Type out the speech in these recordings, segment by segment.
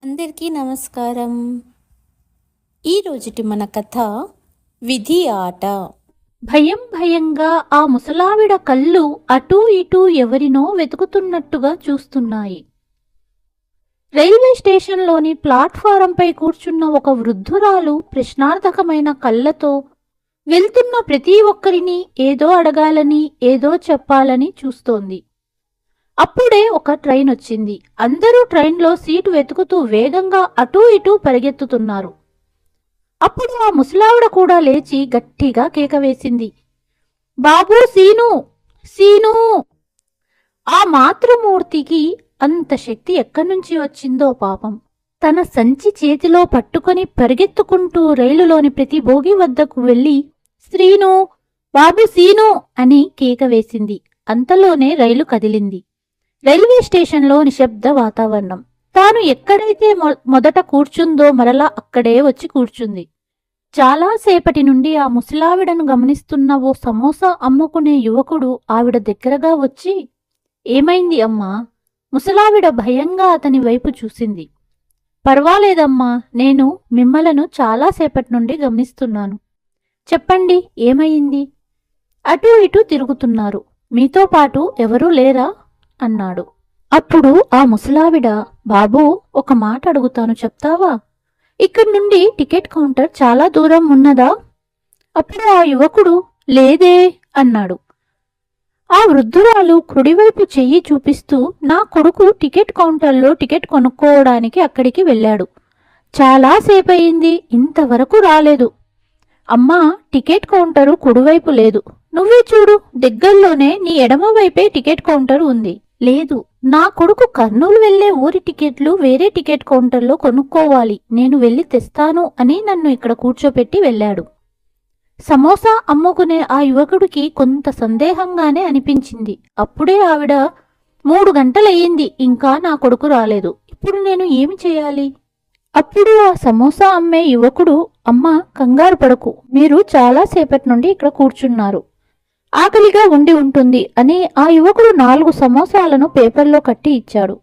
అందరికీ నమస్కారం. ఈ రోజుటి మన కథ విధి ఆట. భయం భయంగా ఆ ముసలావిడ కళ్ళు అటూ ఇటూ ఎవరినో వెతుకుతున్నట్టుగా చూస్తున్నాయి. రైల్వే స్టేషన్లోని ప్లాట్ఫారంపై కూర్చున్న ఒక వృద్ధురాలు ప్రశ్నార్థకమైన కళ్ళతో వెళ్తున్న ప్రతి ఒక్కరిని ఏదో అడగాలని ఏదో చెప్పాలని చూస్తోంది. అప్పుడే ఒక ట్రైన్ వచ్చింది. అందరూ ట్రైన్లో సీటు వెతుకుతూ వేగంగా అటూ ఇటూ పరిగెత్తుతున్నారు. అప్పుడు ఆ ముసలావిడ కూడా లేచి గట్టిగా కేక వేసింది, బాబూ సీను, సీను! ఆ మాతృమూర్తికి అంత శక్తి ఎక్కడి నుంచి వచ్చిందో పాపం. తన సంచి చేతిలో పట్టుకొని పరిగెత్తుకుంటూ రైలులోని ప్రతి బోగి వద్దకు వెళ్లి శ్రీను, బాబు సీను అని కేక వేసింది. అంతలోనే రైలు కదిలింది. రైల్వే స్టేషన్లో నిశ్శబ్ద వాతావరణం. తాను ఎక్కడైతే మొదట కూర్చుందో మరలా అక్కడే వచ్చి కూర్చుంది. చాలాసేపటి నుండి ఆ ముసలావిడను గమనిస్తున్న ఓ సమోసా అమ్ముకునే యువకుడు ఆవిడ దగ్గరగా వచ్చి, ఏమైంది అమ్మా? ముసలావిడ భయంగా అతని వైపు చూసింది. పర్వాలేదమ్మా, నేను మిమ్మలను చాలాసేపటి నుండి గమనిస్తున్నాను. చెప్పండి, ఏమైంది? అటూ ఇటూ తిరుగుతున్నారు. మీతో పాటు ఎవరూ లేరా అన్నాడు. అప్పుడు ఆ ముసలావిడ, బాబూ, ఒక మాట అడుగుతాను, చెప్తావా? ఇక్కడి నుండి టికెట్ కౌంటర్ చాలా దూరం ఉన్నదా? అప్పుడు ఆ యువకుడు, లేదే అన్నాడు. ఆ వృద్ధురాలు కుడివైపు చెయ్యి చూపిస్తూ, నా కొడుకు టికెట్ కౌంటర్లో టికెట్ కొనుక్కోవడానికి అక్కడికి వెళ్ళాడు. చాలాసేపయింది, ఇంతవరకు రాలేదు. అమ్మా, టికెట్ కౌంటరు కుడివైపు లేదు. నువ్వే చూడు, దగ్గరలోనే నీ ఎడమవైపే టికెట్ కౌంటర్ ఉంది. లేదు, నా కొడుకు కర్నూలు వెళ్లే ఊరి టికెట్లు వేరే టికెట్ కౌంటర్లో కొనుక్కోవాలి, నేను వెళ్ళి తెస్తాను అని నన్ను ఇక్కడ కూర్చోపెట్టి వెళ్ళాడు. సమోసా అమ్ముకునే ఆ యువకుడికి కొంత సందేహంగానే అనిపించింది. అప్పుడే ఆవిడ, 3 గంటలయ్యింది, ఇంకా నా కొడుకు రాలేదు, ఇప్పుడు నేను ఏమి చేయాలి? అప్పుడు ఆ సమోసా అమ్మే యువకుడు, అమ్మా, కంగారు పడకు, మీరు చాలాసేపటి నుండి ఇక్కడ కూర్చున్నారు, ఆకలిగా ఉండి ఉంటుంది అని ఆ యువకుడు 4 సమోసాలను పేపర్లో కట్టి ఇచ్చాడు.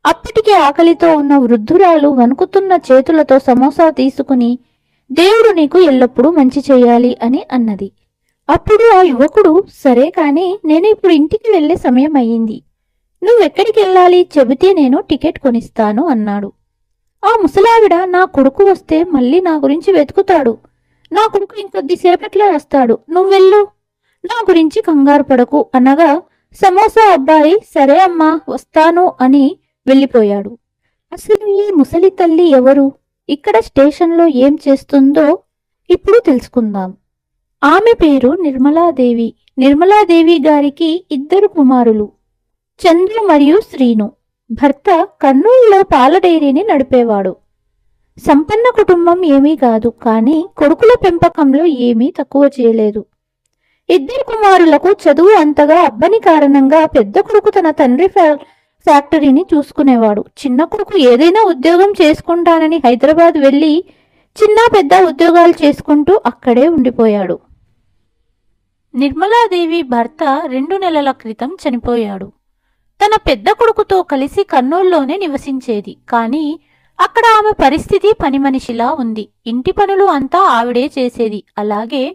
అప్పటికే ఆకలితో ఉన్న వృద్ధురాలు వణుకుతున్న చేతులతో సమోసా తీసుకుని, దేవుడు నీకు ఎల్లప్పుడూ మంచి చేయాలి అని అన్నది. అప్పుడు ఆ యువకుడు, సరే కాని నేను ఇప్పుడు ఇంటికి వెళ్లే సమయం అయ్యింది, నువ్వెక్కడికి వెళ్ళాలి చెబితే నేను టికెట్ కొనిస్తాను అన్నాడు. ఆ ముసలావిడ, నా కొడుకు వస్తే మళ్ళీ నా గురించి వెతుకుతాడు, నా కొడుకు ఇంకొద్దిసేపట్లో వస్తాడు, నువ్వెళ్ళు, నా గురించి కంగారు పడకు అనగా సమోసా అబ్బాయి, సరే అమ్మా, వస్తాను అని వెళ్ళిపోయాడు. అసలు ఈ ముసలి తల్లి ఎవరు? ఇక్కడ స్టేషన్లో ఏం చేస్తుందో ఇప్పుడు తెలుసుకుందాం. ఆమె పేరు నిర్మలాదేవి. నిర్మలాదేవి గారికి 2 కుమారులు, చంద్రు మరియు శ్రీను. భర్త కర్నూలులో పాల డైరీని నడిపేవాడు. సంపన్న కుటుంబం ఏమీ కాదు, కానీ కొడుకుల పెంపకంలో ఏమీ తక్కువ చేయలేదు. 2 కుమారులకు చదువు అంతగా అబ్బని కారణంగా పెద్ద కొడుకు తన తండ్రి ఫ్యాక్టరీని చూసుకునేవాడు. చిన్న కొడుకు ఏదైనా ఉద్యోగం చేసుకుంటానని హైదరాబాద్ వెళ్లి చిన్న పెద్ద ఉద్యోగాలు చేసుకుంటూ అక్కడే ఉండిపోయాడు. నిర్మలాదేవి భర్త 2 నెలల క్రితం చనిపోయాడు. తన పెద్ద కొడుకుతో కలిసి కర్నూలులోనే నివసించేది. కానీ అక్కడ ఆమె పరిస్థితి పని మనిషిలా ఉంది. ఇంటి పనులు అంతా ఆవిడే చేసేది. అలాగే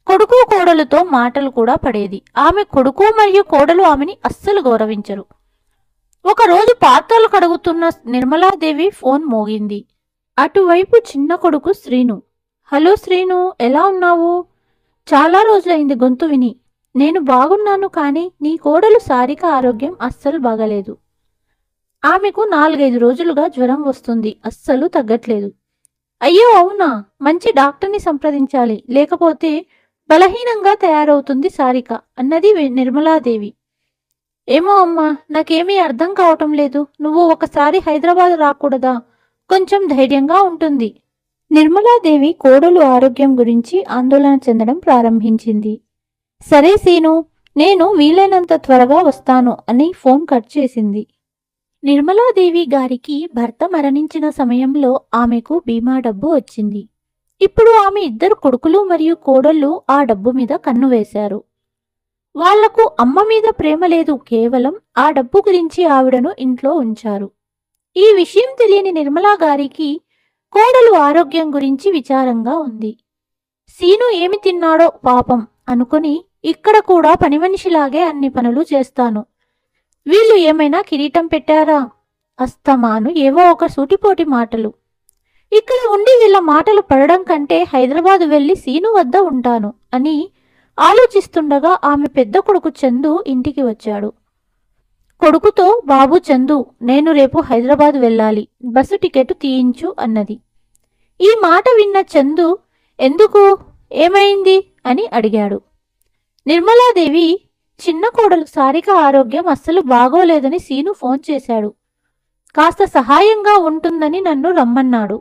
కొడుకు కోడలుతో మాటలు కూడా పడేది. ఆమె కొడుకు మరియు కోడలు ఆమెని అస్సలు గౌరవించరు. ఒకరోజు పాత్రలు కడుగుతున్న నిర్మలాదేవి ఫోన్ మోగింది. అటువైపు చిన్న కొడుకు శ్రీను. హలో శ్రీను, ఎలా ఉన్నావు? చాలా రోజులైంది గొంతు విని. నేను బాగున్నాను, కానీ నీ కోడలు సారిక ఆరోగ్యం అస్సలు బాగలేదు. ఆమెకు 4-5 రోజులుగా జ్వరం వస్తుంది, అస్సలు తగ్గట్లేదు. అయ్యో అవునా, మంచి డాక్టర్ని సంప్రదించాలి, లేకపోతే బలహీనంగా తయారవుతుంది సారిక అన్నది నిర్మలాదేవి. ఏమో అమ్మా, నాకేమీ అర్థం కావటం లేదు, నువ్వు ఒకసారి హైదరాబాద్ రాకూడదా? కొంచెం ధైర్యంగా ఉంటుంది. నిర్మలాదేవి కోడలు ఆరోగ్యం గురించి ఆందోళన చెందడం ప్రారంభించింది. సరే సీను, నేను వీలైనంత త్వరగా వస్తాను అని ఫోన్ కట్ చేసింది. నిర్మలాదేవి గారికి భర్త మరణించిన సమయంలో ఆమెకు బీమా డబ్బు వచ్చింది. ఇప్పుడు ఆమె 2 కొడుకులు మరియు కోడళ్ళు ఆ డబ్బు మీద కన్ను వేశారు. వాళ్లకు అమ్మ మీద ప్రేమ లేదు, కేవలం ఆ డబ్బు గురించి ఆవిడను ఇంట్లో ఉంచారు. ఈ విషయం తెలియని నిర్మలా గారికి కోడలు ఆరోగ్యం గురించి విచారంగా ఉంది. సీను ఏమి తిన్నాడో పాపం అనుకుని ఇక్కడ కూడా పని మనిషిలాగే అన్ని పనులు చేస్తాను. వీళ్ళు ఏమైనా కిరీటం పెట్టారా? అస్తమాను ఏవో ఒక సూటిపోటి మాటలు. ఇక్కడ ఉండి వీళ్ళ మాటలు పడడం కంటే హైదరాబాదు వెళ్లి సీను వద్ద ఉంటాను అని ఆలోచిస్తుండగా ఆమె పెద్ద కొడుకు చందు ఇంటికి వచ్చాడు. కొడుకుతో, బాబు చందు, నేను రేపు హైదరాబాద్ వెళ్ళాలి, బస్సు టికెట్ తీయించు అన్నది. ఈ మాట విన్న చందు, ఎందుకు, ఏమైంది అని అడిగాడు. నిర్మలాదేవి, చిన్న కోడలు సారిక ఆరోగ్యం అస్సలు బాగోలేదని సీను ఫోన్ చేశాడు. కాస్త సహాయంగా ఉంటుందని నన్ను రమ్మన్నాడు.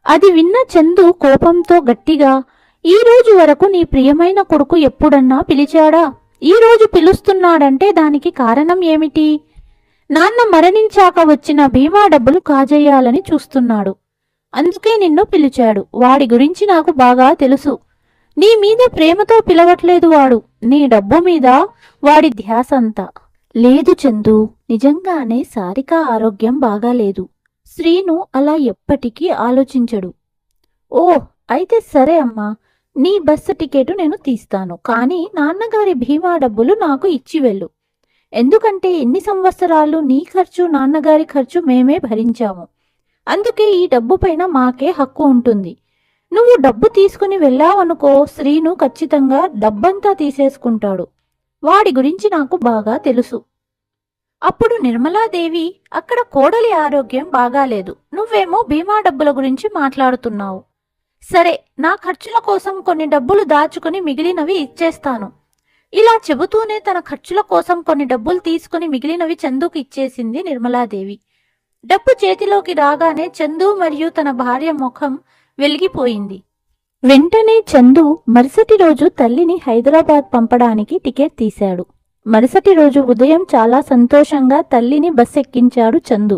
అది విన్న చందు కోపంతో గట్టిగా, ఈ రోజు వరకు నీ ప్రియమైన కొడుకు ఎప్పుడన్నా పిలిచాడా? ఈ రోజు పిలుస్తున్నాడంటే దానికి కారణం ఏమిటి? నాన్న మరణించాక వచ్చిన బీమా డబ్బులు కాజేయాలని చూస్తున్నాడు. అందుకే నిన్ను పిలిచాడు. వాడి గురించి నాకు బాగా తెలుసు. నీ మీద ప్రేమతో పిలవట్లేదు వాడు, నీ డబ్బు మీద వాడి ధ్యాసంతా. లేదు చందు, నిజంగానే సారిక ఆరోగ్యం బాగాలేదు. శ్రీను అలా ఎప్పటికీ ఆలోచించడు. ఓ, అయితే సరే అమ్మా, నీ బస్సు టికెట్ నేను తీస్తాను. కానీ నాన్నగారి బీమా డబ్బులు నాకు ఇచ్చి వెళ్ళు. ఎందుకంటే ఎన్ని సంవత్సరాలు నీ ఖర్చు నాన్నగారి ఖర్చు మేమే భరించాము. అందుకే ఈ డబ్బు పైన మాకే హక్కు ఉంటుంది. నువ్వు డబ్బు తీసుకుని వెళ్ళావనుకో, శ్రీను ఖచ్చితంగా డబ్బంతా తీసేసుకుంటాడు. వాడి గురించి నాకు బాగా తెలుసు. అప్పుడు నిర్మలాదేవి, అక్కడ కోడలి ఆరోగ్యం బాగాలేదు, నువ్వేమో బీమా డబ్బుల గురించి మాట్లాడుతున్నావు. సరే, నా ఖర్చుల కోసం కొన్ని డబ్బులు దాచుకుని మిగిలినవి ఇచ్చేస్తాను. ఇలా చెబుతూనే తన ఖర్చుల కోసం కొన్ని డబ్బులు తీసుకుని మిగిలినవి చందుకు ఇచ్చేసింది నిర్మలాదేవి. డబ్బు చేతిలోకి రాగానే చందు మరియు తన భార్య ముఖం వెలిగిపోయింది. వెంటనే చందు మరుసటి రోజు తల్లిని హైదరాబాద్ పంపడానికి టికెట్ తీశాడు. మరుసటి రోజు ఉదయం చాలా సంతోషంగా తల్లిని బస్ ఎక్కించాడు చందు.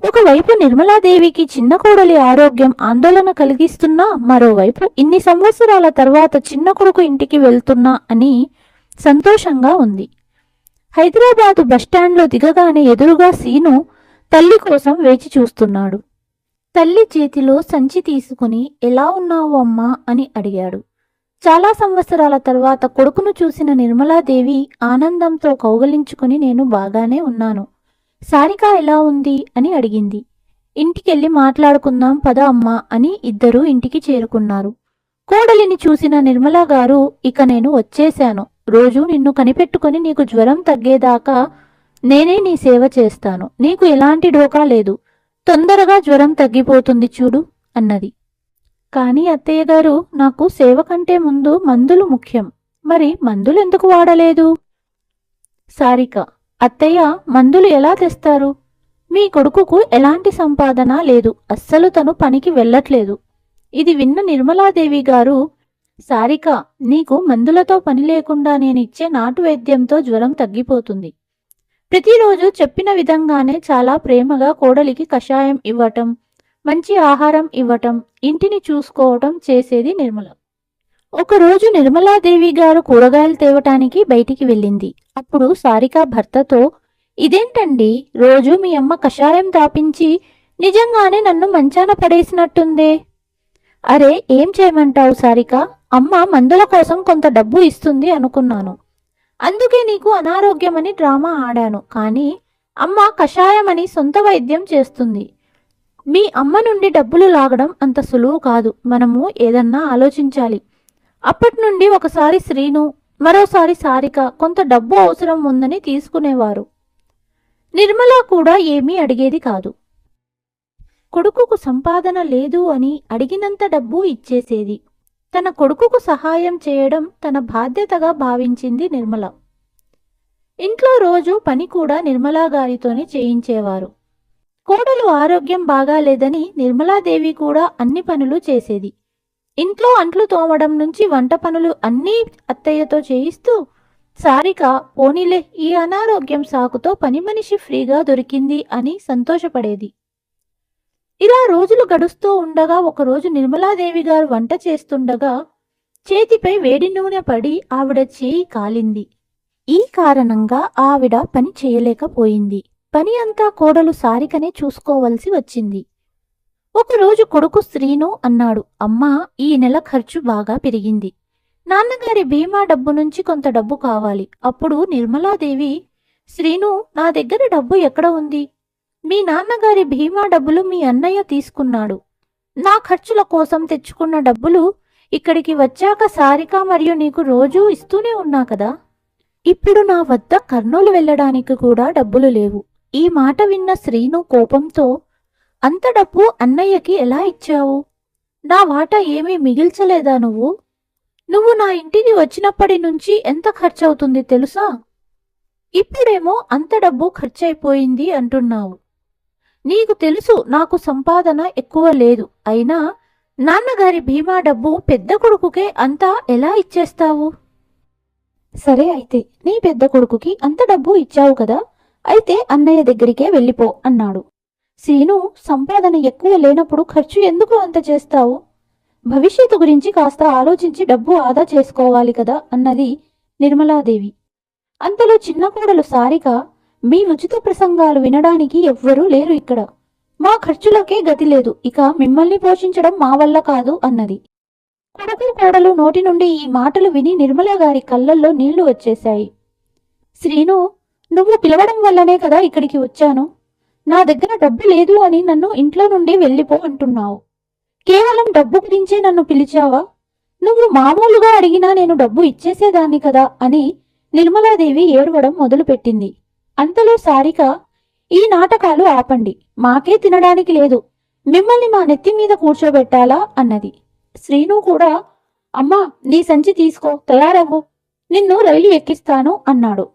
ఒకవైపు నిర్మలాదేవికి చిన్న కోడలి ఆరోగ్యం ఆందోళన కలిగిస్తున్నా, మరోవైపు ఇన్ని సంవత్సరాల తర్వాత చిన్న కొడుకు ఇంటికి వెళ్తున్నా అని సంతోషంగా ఉంది. హైదరాబాదు బస్టాండ్లో దిగగానే ఎదురుగా సీను తల్లి కోసం వేచి చూస్తున్నాడు. తల్లి చేతిలో సంచి తీసుకుని, ఎలా ఉన్నావు అమ్మా అని అడిగాడు. చాలా సంవత్సరాల తర్వాత కొడుకును చూసిన నిర్మలాదేవి ఆనందంతో కౌగలించుకుని, నేను బాగానే ఉన్నాను. సారిక ఎలా ఉంది అని అడిగింది. ఇంటికెళ్ళి మాట్లాడుకుందాం పద అమ్మా అని ఇద్దరూ ఇంటికి చేరుకున్నారు. కోడలిని చూసిన నిర్మలా గారు, ఇక నేను వచ్చేశాను. రోజు నిన్ను కనిపెట్టుకుని నీకు జ్వరం తగ్గేదాకా నేనే నీ సేవ చేస్తాను. నీకు ఎలాంటి ఢోకా లేదు. తొందరగా జ్వరం తగ్గిపోతుంది చూడు అన్నది. కానీ అత్తయ్య గారు, నాకు సేవ కంటే ముందు మందులు ముఖ్యం. మరి మందులు ఎందుకు వాడలేదు? సారిక, అత్తయ్య, మందులు ఎలా తెస్తారు? మీ కొడుకుకు ఎలాంటి సంపాదన లేదు, అస్సలు తను పనికి వెళ్ళట్లేదు. ఇది విన్న నిర్మలాదేవి గారు, సారిక, నీకు మందులతో పని లేకుండా నేనిచ్చే నాటు వైద్యంతో జ్వరం తగ్గిపోతుంది. ప్రతిరోజు చెప్పిన విధంగానే చాలా ప్రేమగా కోడలికి కషాయం ఇవ్వటం, మంచి ఆహారం ఇవ్వటం, ఇంటిని చూసుకోవటం చేసేది నిర్మల. ఒకరోజు నిర్మలాదేవి గారు కూరగాయలు తేవటానికి బయటికి వెళ్ళింది. అప్పుడు సారిక భర్తతో, ఇదేంటండి, రోజు మీ అమ్మ కషాయం తాపించి నిజంగానే నన్ను మంచాన పడేసినట్టుందే. అరే, ఏం చేయమంటావు సారిక, అమ్మ మందుల కోసం కొంత డబ్బు ఇస్తుంది అనుకున్నాను. అందుకే నీకు అనారోగ్యమని డ్రామా ఆడాను. కానీ అమ్మ కషాయమని సొంత వైద్యం చేస్తుంది. మీ అమ్మ నుండి డబ్బులు లాగడం అంత సులువు కాదు. మనము ఏదన్నా ఆలోచించాలి. అప్పటి నుండి ఒకసారి శ్రీను, మరోసారి సారిక కొంత డబ్బు అవసరం ఉందని తీసుకునేవారు. నిర్మల కూడా ఏమీ అడిగేది కాదు. కొడుకుకు సంపాదన లేదు అని అడిగినంత డబ్బు ఇచ్చేసేది. తన కొడుకుకు సహాయం చేయడం తన బాధ్యతగా భావించింది నిర్మల. ఇంట్లో రోజు పని కూడా నిర్మలా గారితోనే చేయించేవారు. కోడలు ఆరోగ్యం బాగాలేదని నిర్మలాదేవి కూడా అన్ని పనులు చేసేది. ఇంట్లో అంట్లు తోమడం నుంచి వంట పనులు అన్నీ అత్తయ్యతో చేయిస్తూ, సారిక పోనీలే ఈ అనారోగ్యం సాకుతో పని మనిషి ఫ్రీగా దొరికింది అని సంతోషపడేది. ఇలా రోజులు గడుస్తూ ఉండగా ఒకరోజు నిర్మలాదేవి గారు వంట చేస్తుండగా చేతిపై వేడి నూనె పడి ఆవిడ చేయి కాలింది. ఈ కారణంగా ఆవిడ పని చేయలేకపోయింది. పని అంతా కోడలు సారికనే చూసుకోవలసి వచ్చింది. ఒకరోజు కొడుకు శ్రీను అన్నాడు, అమ్మా, ఈ నెల ఖర్చు బాగా పెరిగింది. నాన్నగారి బీమా డబ్బు నుంచి కొంత డబ్బు కావాలి. అప్పుడు నిర్మలాదేవి, శ్రీను, నా దగ్గర డబ్బు ఎక్కడ ఉంది? మీ నాన్నగారి బీమా డబ్బులు మీ అన్నయ్య తీసుకున్నాడు. నా ఖర్చుల కోసం తెచ్చుకున్న డబ్బులు ఇక్కడికి వచ్చాక సారిక మరియు నీకు రోజూ ఇస్తూనే ఉన్నా కదా. ఇప్పుడు నా వద్ద కర్నూలు వెళ్ళడానికి కూడా డబ్బులు లేవు. ఈ మాట విన్న శ్రీను కోపంతో, అంత డబ్బు అన్నయ్యకి ఎలా ఇచ్చావు? నా వాటా ఏమీ మిగిల్చలేదా నువ్వు? నువ్వు నా ఇంటికి వచ్చినప్పటి నుంచి ఎంత ఖర్చవుతుంది తెలుసా? ఇప్పుడేమో అంత డబ్బు ఖర్చయిపోయింది అంటున్నావు. నీకు తెలుసు నాకు సంపాదన ఎక్కువ లేదు. అయినా నాన్నగారి బీమా డబ్బు పెద్ద కొడుకుకే అంతా ఎలా ఇచ్చేస్తావు? సరే, అయితే నీ పెద్ద కొడుకుకి అంత డబ్బు ఇచ్చావు కదా, అయితే అన్నయ్య దగ్గరికే వెళ్ళిపో అన్నాడు. సీను, సంపాదన ఎక్కువ లేనప్పుడు ఖర్చు ఎందుకు అంత చేస్తావు? భవిష్యత్తు గురించి కాస్త ఆలోచించి డబ్బు ఆదా చేసుకోవాలి కదా అన్నది నిర్మలాదేవి. అంతలో చిన్న కోడలు సారిక, మీ ఉచిత ప్రసంగాలు వినడానికి ఎవ్వరూ లేరు ఇక్కడ. మా ఖర్చులకే గతి లేదు. ఇక మిమ్మల్ని పోషించడం మా వల్ల కాదు అన్నది. కొడుకు కోడలు నోటి నుండి ఈ మాటలు విని నిర్మల గారి కళ్ళల్లో నీళ్లు వచ్చేశాయి. శ్రీను, నువ్వు పిలవడం వల్లనే కదా ఇక్కడికి వచ్చాను. నా దగ్గర డబ్బు లేదు అని నన్ను ఇంట్లో నుండి వెళ్ళిపో అంటున్నావు. కేవలం డబ్బు గురించే నన్ను పిలిచావా? నువ్వు మామూలుగా అడిగినా నేను డబ్బు ఇచ్చేసేదాన్ని కదా అని నిర్మలాదేవి ఏడవడం మొదలుపెట్టింది. అంతలో సారిక, ఈ నాటకాలు ఆపండి. మాకే తినడానికి లేదు, మిమ్మల్ని మా నెత్తి మీద కూర్చోబెట్టాలా అన్నది. శ్రీను కూడా, అమ్మా, నీ సంచి తీసుకో, తయారవ్వు, నిన్ను రైలు ఎక్కిస్తాను అన్నాడు.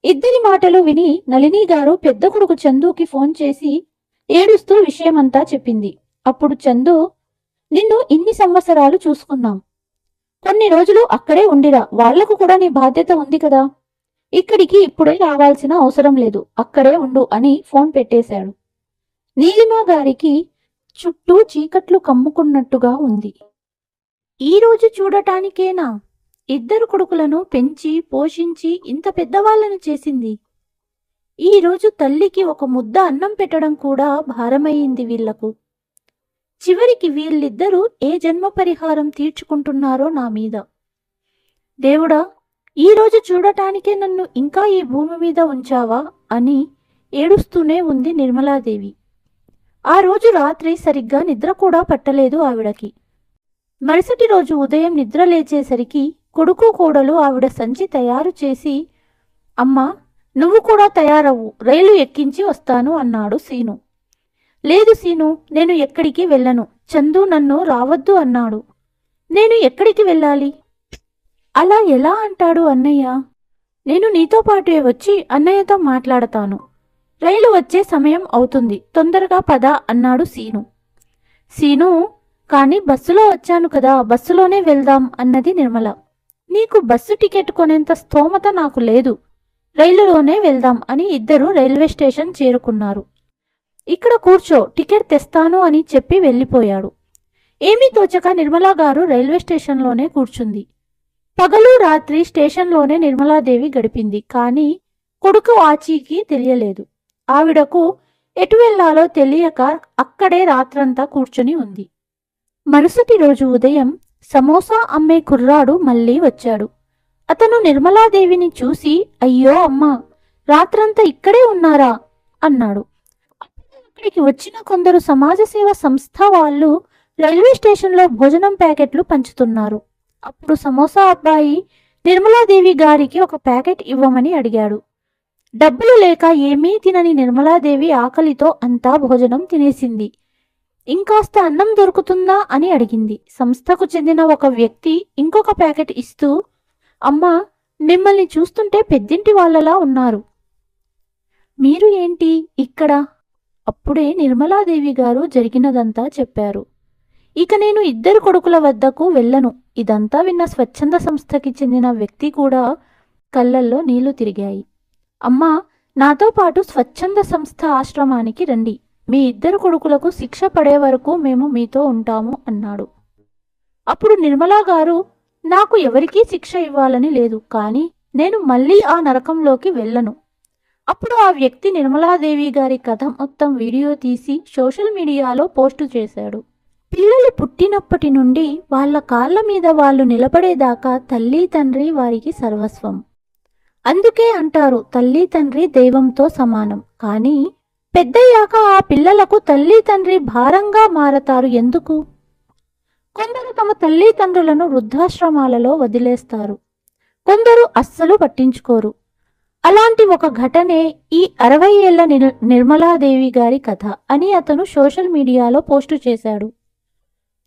ఇద్దరి మాటలు విని నళిని గారు పెద్ద కొడుకు చందుకి ఫోన్ చేసి ఏడుస్తూ విషయమంతా చెప్పింది. అప్పుడు చందు, నిన్ను ఇన్ని సంవత్సరాలు చూసుకున్నాం, కొన్ని రోజులు అక్కడే ఉండిరా, వాళ్లకు కూడా నీ బాధ్యత ఉంది కదా. ఇక్కడికి ఇప్పుడే రావాల్సిన అవసరం లేదు, అక్కడే ఉండు అని ఫోన్ పెట్టేశాడు. నీలిమ గారికి చుట్టూ చీకట్లు కమ్ముకున్నట్టుగా ఉంది. ఈ రోజు చూడటానికేనా ఇద్దరు కొడుకులను పెంచి పోషించి ఇంత పెద్దవాళ్లను చేసింది? ఈ రోజు తల్లికి ఒక ముద్ద అన్నం పెట్టడం కూడా భారమయ్యింది వీళ్లకు. చివరికి వీళ్ళిద్దరూ ఏ జన్మ పరిహారం తీర్చుకుంటున్నారో నా మీద. దేవుడా, ఈ రోజు చూడటానికే నన్ను ఇంకా ఈ భూమి మీద ఉంచావా అని ఏడుస్తూనే ఉంది నిర్మలాదేవి. ఆ రోజు రాత్రి సరిగ్గా నిద్ర కూడా పట్టలేదు ఆవిడకి. మరుసటి రోజు ఉదయం నిద్ర లేచేసరికి కొడుకు కోడలు ఆవిడ సంచి తయారు చేసి, అమ్మా, నువ్వు కూడా తయారవ్వు, రైలు ఎక్కించి వస్తాను అన్నాడు సీను. లేదు సీను, నేను ఎక్కడికి వెళ్ళను. చందు నన్ను రావద్దు అన్నాడు. నేను ఎక్కడికి వెళ్ళాలి? అలా ఎలా అంటాడు అన్నయ్య? నేను నీతో పాటే వచ్చి అన్నయ్యతో మాట్లాడతాను. రైలు వచ్చే సమయం అవుతుంది, తొందరగా పద అన్నాడు సీను. సీను, కానీ బస్సులో వచ్చాను కదా, బస్సులోనే వెళ్దాం అన్నది నిర్మల. నీకు బస్సు టికెట్ కొనేంత స్తోమత నాకు లేదు, రైలులోనే వెళ్దాం అని ఇద్దరు రైల్వే స్టేషన్ చేరుకున్నారు. ఇక్కడ కూర్చో, టికెట్ తెస్తాను అని చెప్పి వెళ్ళిపోయాడు. ఏమీ తోచక నిర్మలా గారు రైల్వే స్టేషన్లోనే కూర్చుంది. పగలు రాత్రి స్టేషన్లోనే నిర్మలాదేవి గడిపింది. కానీ కొడుకు ఆచీకి తెలియలేదు. ఆవిడకు ఎటు వెళ్లాలో తెలియక అక్కడే రాత్రంతా కూర్చుని ఉంది. మరుసటి రోజు ఉదయం సమోసా అమ్మే కుర్రాడు మళ్ళీ వచ్చాడు. అతను నిర్మలాదేవిని చూసి, అయ్యో అమ్మా, రాత్రంతా ఇక్కడే ఉన్నారా అన్నాడు. అక్కడికి వచ్చిన కొందరు సమాజ సేవ సంస్థ వాళ్ళు రైల్వే స్టేషన్లో భోజనం ప్యాకెట్లు పంచుతున్నారు. అప్పుడు సమోసా అబ్బాయి నిర్మలాదేవి గారికి ఒక ప్యాకెట్ ఇవ్వమని అడిగాడు. డబ్బులు లేక ఏమీ తినని నిర్మలాదేవి ఆకలితో అంతా భోజనం తినేసింది. ఇంకాస్త అన్నం దొరుకుతుందా అని అడిగింది. సంస్థకు చెందిన ఒక వ్యక్తి ఇంకొక ప్యాకెట్ ఇస్తూ, అమ్మా, మిమ్మల్ని చూస్తుంటే పెద్దింటి వాళ్ళలా ఉన్నారు, మీరు ఏంటి ఇక్కడ? అప్పుడే నిర్మలాదేవి గారు జరిగినదంతా చెప్పారు. ఇక నేను ఇద్దరు కొడుకుల వద్దకు వెళ్ళను. ఇదంతా విన్న స్వచ్ఛంద సంస్థకి చెందిన వ్యక్తి కూడా కళ్ళల్లో నీళ్లు తిరిగాయి. అమ్మా, నాతో పాటు స్వచ్ఛంద సంస్థ ఆశ్రమానికి రండి. మీ ఇద్దరు కొడుకులకు శిక్ష పడే వరకు మేము మీతో ఉంటాము అన్నాడు. అప్పుడు నిర్మలా గారు, నాకు ఎవరికీ శిక్ష ఇవ్వాలని లేదు, కానీ నేను మళ్ళీ ఆ నరకంలోకి వెళ్ళను. అప్పుడు ఆ వ్యక్తి నిర్మలాదేవి గారి కథ మొత్తం వీడియో తీసి సోషల్ మీడియాలో పోస్టు చేశాడు. పిల్లలు పుట్టినప్పటి నుండి వాళ్ళ కాళ్ళ మీద వాళ్ళు నిలబడేదాకా తల్లి తండ్రి వారికి సర్వస్వం. అందుకే అంటారు తల్లి తండ్రి దైవంతో సమానం. కానీ పెద్దయ్యాక ఆ పిల్లలకు తల్లి తండ్రి భారంగా మారతారు. ఎందుకు? కొందరు తమ తల్లి తండ్రులను వృద్ధాశ్రమాలలో వదిలేస్తారు, కొందరు అస్సలు పట్టించుకోరు. అలాంటి ఒక ఘటనే ఈ 60 ఏళ్ల నిర్మలాదేవి గారి కథ అని అతను సోషల్ మీడియాలో పోస్టు చేశాడు.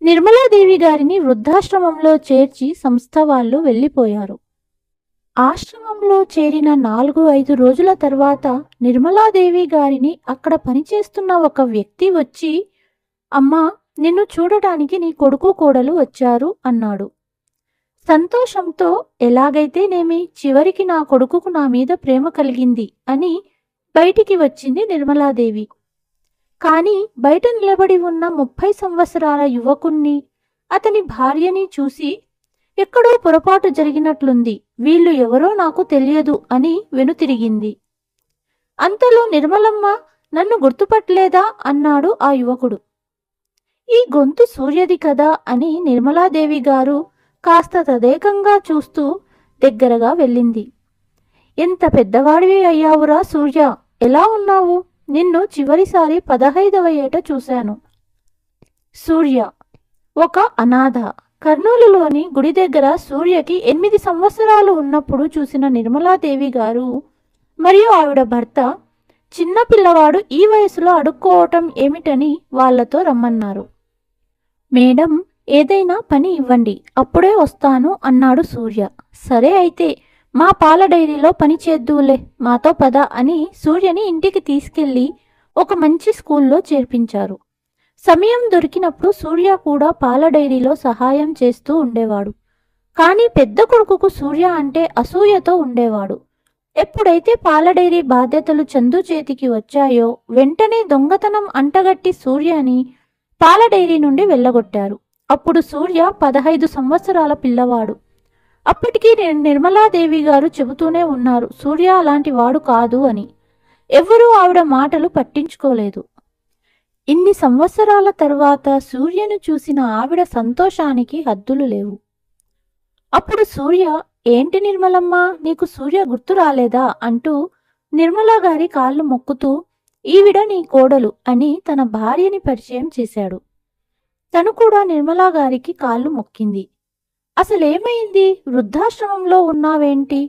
నిర్మలాదేవి గారిని వృద్ధాశ్రమంలో చేర్చి సంస్థ వాళ్ళు వెళ్ళిపోయారు. ఆశ్రమంలో చేరిన 4-5 రోజుల తర్వాత నిర్మలాదేవి గారిని అక్కడ పనిచేస్తున్న ఒక వ్యక్తి వచ్చి, అమ్మా, నిన్ను చూడటానికి నీ కొడుకు కోడలు వచ్చారు అన్నాడు. సంతోషంతో, ఎలాగైతేనేమి, చివరికి నా కొడుకుకు నా మీద ప్రేమ కలిగింది అని బయటికి వచ్చింది నిర్మలాదేవి. కానీ బయట నిలబడి ఉన్న 30 సంవత్సరాల యువకుణ్ణి, అతని భార్యని చూసి ఎక్కడో పొరపాటు జరిగినట్లుంది, వీళ్ళు ఎవరో నాకు తెలియదు అని వెనుతిరిగింది. అంతలో నిర్మలమ్మ, నన్ను గుర్తుపట్టలేదా అన్నాడు ఆ యువకుడు. ఈ గొంతు సూర్యది కదా అని నిర్మలాదేవి గారు కాస్త తదేకంగా చూస్తూ దగ్గరగా వెళ్ళింది. ఎంత పెద్దవాడివి అయ్యావురా సూర్య, ఎలా ఉన్నావు? నిన్ను చివరిసారి 15వ ఏట చూశాను. సూర్య ఒక అనాథ. కర్నూలులోని గుడి దగ్గర సూర్యకి 8 సంవత్సరాలు ఉన్నప్పుడు చూసిన నిర్మలాదేవి గారు మరియు ఆవిడ భర్త, చిన్న పిల్లవాడు ఈ వయసులో అడుక్కోవటం ఏమిటని వాళ్లతో రమ్మన్నారు. మేడం, ఏదైనా పని ఇవ్వండి, అప్పుడే వస్తాను అన్నాడు సూర్య. సరే అయితే మా పాల డైరీలో పని చేద్దువులే, మాతో పద అని సూర్యని ఇంటికి తీసుకెళ్లి ఒక మంచి స్కూల్లో చేర్పించారు. సమయం దొరికినప్పుడు సూర్య కూడా పాల డైరీలో సహాయం చేస్తూ ఉండేవాడు. కానీ పెద్ద కొడుకుకు సూర్య అంటే అసూయతో ఉండేవాడు. ఎప్పుడైతే పాల డైరీ బాధ్యతలు చందు చేతికి వచ్చాయో వెంటనే దొంగతనం అంటగట్టి సూర్యని పాల డైరీ నుండి వెళ్ళగొట్టారు. అప్పుడు సూర్య 15 సంవత్సరాల పిల్లవాడు. అప్పటికీ నిర్మలాదేవి గారు చెబుతూనే ఉన్నారు సూర్య అలాంటి వాడు కాదు అని. ఎవ్వరూ ఆవిడ మాటలు పట్టించుకోలేదు. ఇన్ని సంవత్సరాల తర్వాత సూర్యను చూసిన ఆవిడ సంతోషానికి హద్దులు లేవు. అప్పుడు సూర్య, ఏంటి నిర్మలమ్మ, నీకు సూర్య గుర్తు రాలేదా అంటూ నిర్మలా గారి కాళ్ళు మొక్కుతూ, ఈవిడ నీ కోడలు అని తన భార్యని పరిచయం చేశాడు. తను కూడా నిర్మలా గారికి కాళ్ళు మొక్కింది. అసలేమైంది? వృద్ధాశ్రమంలో ఉన్నావేంటి?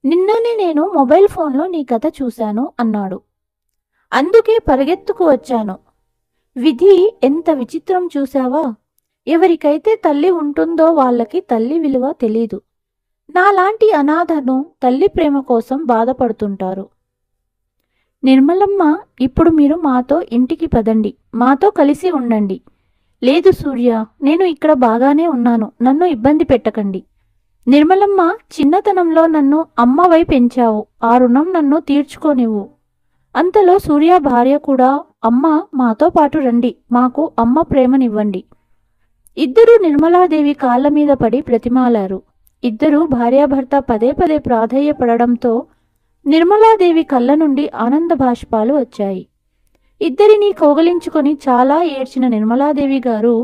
నిన్ననే నేను మొబైల్ ఫోన్లో నీ కథ చూశాను అన్నాడు. అందుకే పరిగెత్తుకు వచ్చాను. విధి ఎంత విచిత్రం చూశావా? ఎవరికైతే తల్లి ఉంటుందో వాళ్ళకి తల్లి విలువ తెలీదు. నాలాంటి అనాథను తల్లి ప్రేమ కోసం బాధపడుతుంటారు. నిర్మలమ్మ, ఇప్పుడు మీరు మాతో ఇంటికి పదండి, మాతో కలిసి ఉండండి. లేదు సూర్య, నేను ఇక్కడ బాగానే ఉన్నాను, నన్ను ఇబ్బంది పెట్టకండి. నిర్మలమ్మ, చిన్నతనంలో నన్ను అమ్మవై పెంచావు, ఆ రుణం నన్ను తీర్చుకోనివ్వు. అంతలో సూర్య భార్య కూడా, అమ్మ, మాతో పాటు రండి, మాకు అమ్మ ప్రేమనివ్వండి. ఇద్దరూ నిర్మలాదేవి కాళ్ళ మీద పడి బ్రతిమాలారు. ఇద్దరూ భార్యాభర్త పదే పదే ప్రాధేయపడడంతో నిర్మలాదేవి కళ్ళ నుండి ఆనంద బాష్పాలు వచ్చాయి. ఇద్దరినీ కౌగలించుకొని చాలా ఏడ్చిన నిర్మలాదేవి గారు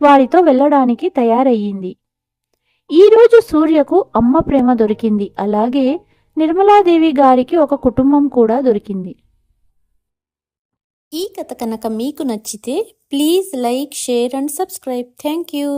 వారితో వెళ్ళడానికి తయారయ్యింది. ఈరోజు సూర్యకు అమ్మ ప్రేమ దొరికింది. అలాగే నిర్మలాదేవి గారికి ఒక కుటుంబం కూడా దొరికింది. ఈ కథ కనుక మీకు నచ్చితే please like, share and subscribe. Thank you.